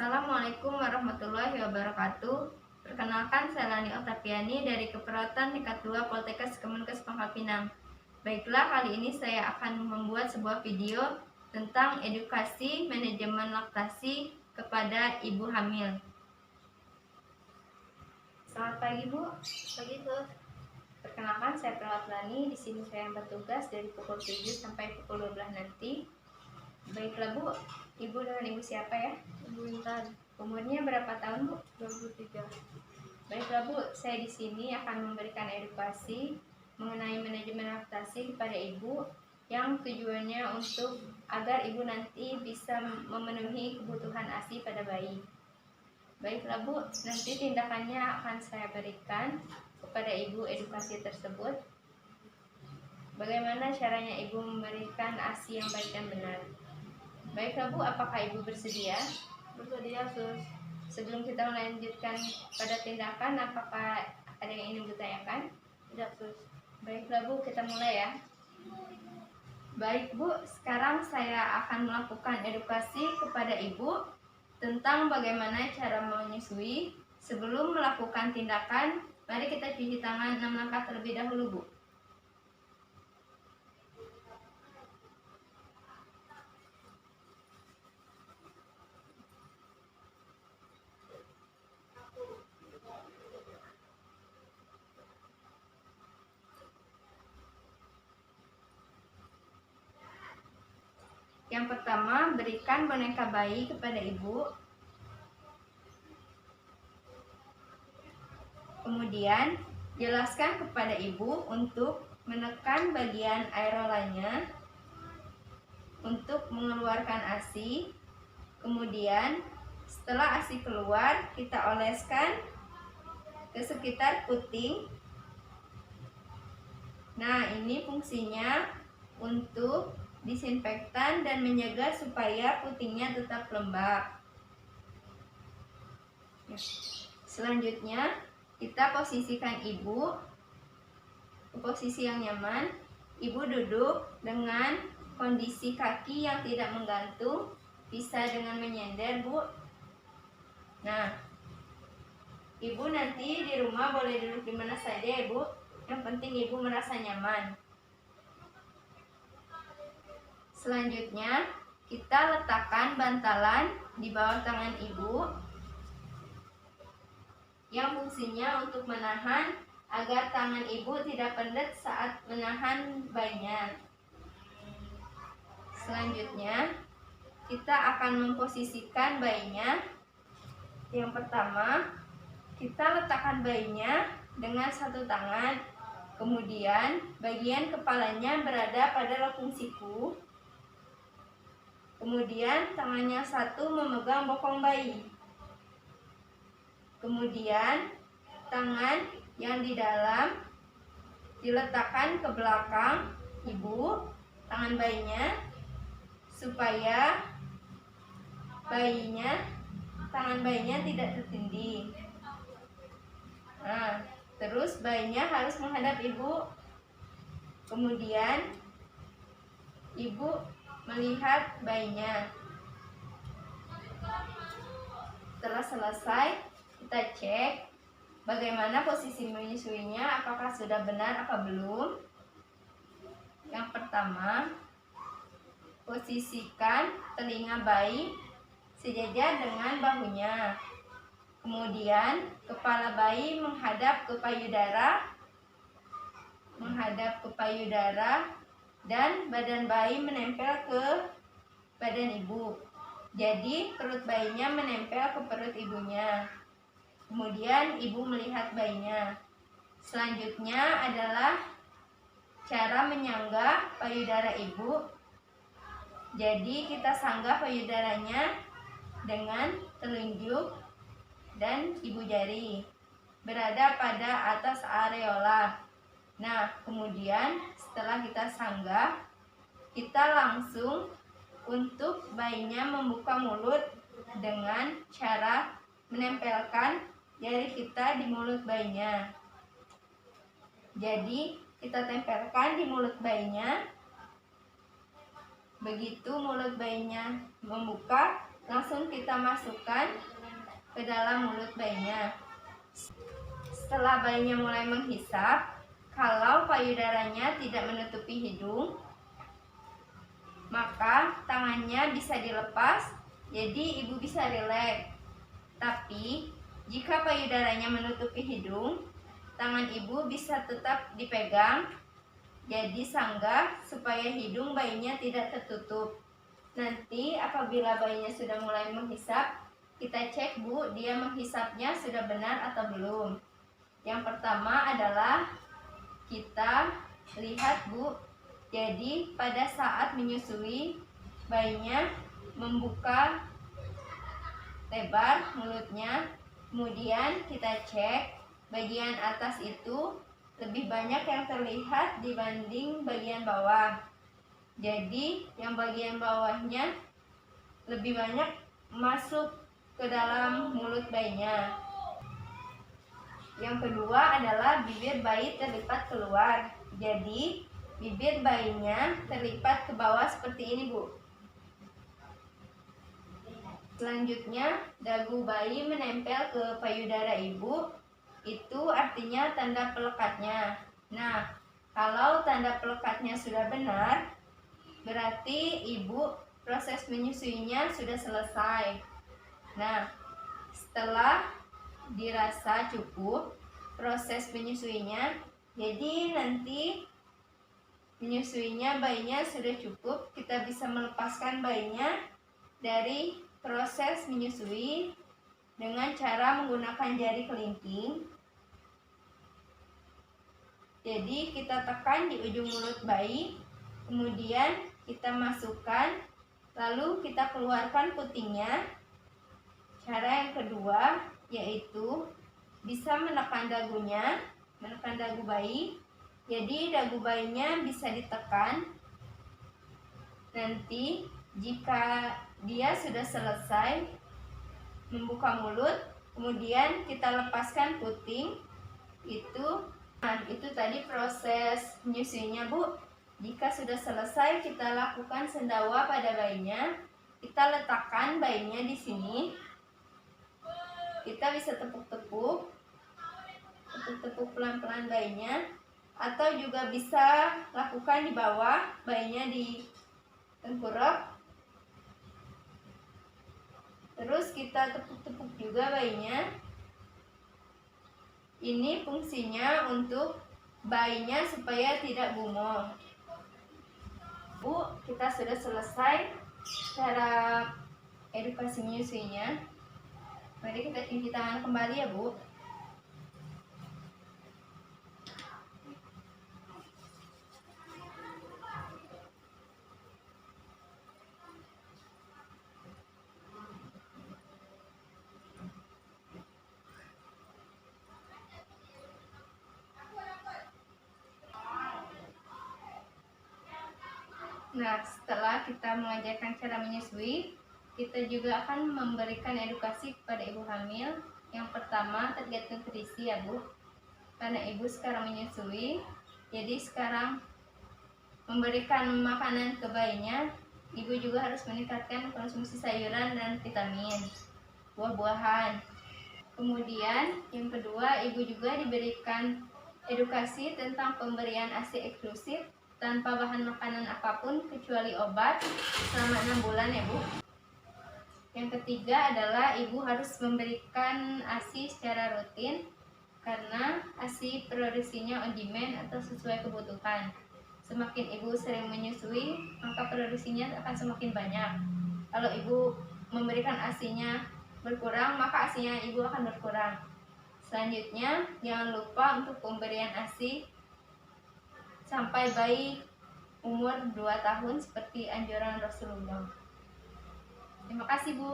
Assalamualaikum warahmatullahi wabarakatuh. Perkenalkan, saya Lani Oktaviani dari Keperawatan tingkat 2 Poltekkes Kemenkes Pangkal Pinang. Baiklah, kali ini saya akan membuat sebuah video tentang edukasi manajemen laktasi kepada ibu hamil. Selamat pagi, Bu. Pagi, Bu. Perkenalkan, saya Perawat Lani. Di sini saya bertugas dari pukul 7 sampai pukul 12 nanti. Baiklah, Bu. Ibu dengan ibu siapa ya? Ibu Intan, Umurnya berapa tahun, Bu? 23. Baiklah, Bu, saya di sini akan memberikan edukasi mengenai manajemen laktasi kepada ibu yang tujuannya untuk agar ibu nanti bisa memenuhi kebutuhan ASI pada bayi. Baiklah, Bu, nanti tindakannya akan saya berikan kepada ibu edukasi tersebut. Bagaimana caranya ibu memberikan ASI yang baik dan benar? Baiklah, Bu, apakah ibu bersedia? Bersedia, Sus. Sebelum kita melanjutkan pada tindakan, apakah ada yang ingin ditanyakan? Tidak, Sus. Baiklah, Bu, kita mulai ya. Baik, Bu, sekarang saya akan melakukan edukasi kepada ibu tentang bagaimana cara menyusui. Sebelum melakukan tindakan, mari kita cuci tangan 6 langkah terlebih dahulu, Bu. Yang pertama, berikan boneka bayi kepada ibu. Kemudian, jelaskan kepada ibu untuk menekan bagian areolanya untuk mengeluarkan ASI. Kemudian, setelah ASI keluar, kita oleskan ke sekitar puting. Nah, ini fungsinya untuk disinfektan dan menjaga supaya putingnya tetap lembab. Selanjutnya, kita posisikan ibu ke posisi yang nyaman. Ibu duduk dengan kondisi kaki yang tidak menggantung, bisa dengan menyender, Bu. Nah, ibu nanti di rumah boleh duduk di mana saja ya, Bu. Yang penting ibu merasa nyaman. Selanjutnya, kita letakkan bantalan di bawah tangan ibu yang fungsinya untuk menahan agar tangan ibu tidak pendet saat menahan bayinya. Selanjutnya, kita akan memposisikan bayinya. Yang pertama, kita letakkan bayinya dengan satu tangan, kemudian bagian kepalanya berada pada lengkung siku. Kemudian tangannya satu memegang bokong bayi. Kemudian tangan yang di dalam diletakkan ke belakang ibu, tangan bayinya, supaya tangan bayinya tidak tertindih. Nah, terus bayinya harus menghadap ibu. Kemudian ibu melihat bayinya. Setelah selesai, kita cek bagaimana posisi menyusuinya, apakah sudah benar apa belum. Yang pertama, posisikan telinga bayi sejajar dengan bahunya. Kemudian kepala bayi menghadap ke payudara dan badan bayi menempel ke badan ibu. Jadi perut bayinya menempel ke perut ibunya. Kemudian ibu melihat bayinya. Selanjutnya adalah cara menyangga payudara ibu. Jadi kita sanggah payudaranya dengan telunjuk dan ibu jari berada pada atas areola. Nah, kemudian setelah kita sanggah, kita langsung untuk bayinya membuka mulut dengan cara menempelkan jari kita di mulut bayinya. Jadi, kita tempelkan di mulut bayinya. Begitu mulut bayinya membuka, langsung kita masukkan ke dalam mulut bayinya. Setelah bayinya mulai menghisap, kalau payudaranya tidak menutupi hidung, maka tangannya bisa dilepas, jadi ibu bisa rileks. Tapi jika payudaranya menutupi hidung, tangan ibu bisa tetap dipegang, jadi sanggah supaya hidung bayinya tidak tertutup. Nanti apabila bayinya sudah mulai menghisap, kita cek bu, dia menghisapnya sudah benar atau belum. Yang pertama adalah kita lihat bu, jadi pada saat menyusui bayinya membuka lebar mulutnya, kemudian kita cek bagian atas itu lebih banyak yang terlihat dibanding bagian bawah. Jadi yang bagian bawahnya lebih banyak masuk ke dalam mulut bayinya. Yang kedua adalah bibir bayi terlipat keluar. Jadi bibir bayinya terlipat ke bawah seperti ini bu. Selanjutnya dagu bayi menempel ke payudara ibu. Itu artinya tanda pelekatnya. Nah, kalau tanda pelekatnya sudah benar, berarti ibu proses menyusuinya sudah selesai. Nah, setelah dirasa cukup proses menyusuinya, jadi nanti menyusuinya bayinya sudah cukup, kita bisa melepaskan bayinya dari proses menyusui dengan cara menggunakan jari kelingking. Jadi kita tekan di ujung mulut bayi, kemudian kita masukkan, lalu kita keluarkan putingnya. Cara yang kedua yaitu bisa menekan dagunya, menekan dagu bayi. Jadi dagu bayinya bisa ditekan. Nanti jika dia sudah selesai membuka mulut, kemudian kita lepaskan puting. Itu tadi proses menyusuinya bu. Jika sudah selesai, kita lakukan sendawa pada bayinya. Kita letakkan bayinya di sini. Kita bisa tepuk-tepuk pelan-pelan bayinya, atau juga bisa lakukan di bawah, bayinya di tengkurap. Terus kita tepuk-tepuk juga bayinya. Ini fungsinya untuk bayinya supaya tidak gumoh. Bu, kita sudah selesai cara edukasi menyusuinya. Mari kita cuci tangan kembali ya bu. Nah, setelah kita mengajarkan cara menyusui, kita juga akan memberikan edukasi kepada ibu hamil. Yang pertama terkait nutrisi ya bu, karena ibu sekarang menyusui, jadi sekarang memberikan makanan ke bayinya, ibu juga harus meningkatkan konsumsi sayuran dan vitamin, buah-buahan. Kemudian yang kedua, ibu juga diberikan edukasi tentang pemberian ASI eksklusif tanpa bahan makanan apapun kecuali obat selama 6 bulan ya bu. Yang ketiga adalah ibu harus memberikan ASI secara rutin, karena ASI produksinya on demand atau sesuai kebutuhan. Semakin ibu sering menyusui, maka produksinya akan semakin banyak. Kalau ibu memberikan ASI-nya berkurang, maka ASI-nya ibu akan berkurang. Selanjutnya, jangan lupa untuk pemberian ASI sampai bayi umur 2 tahun seperti anjuran Rasulullah. Terima kasih Bu.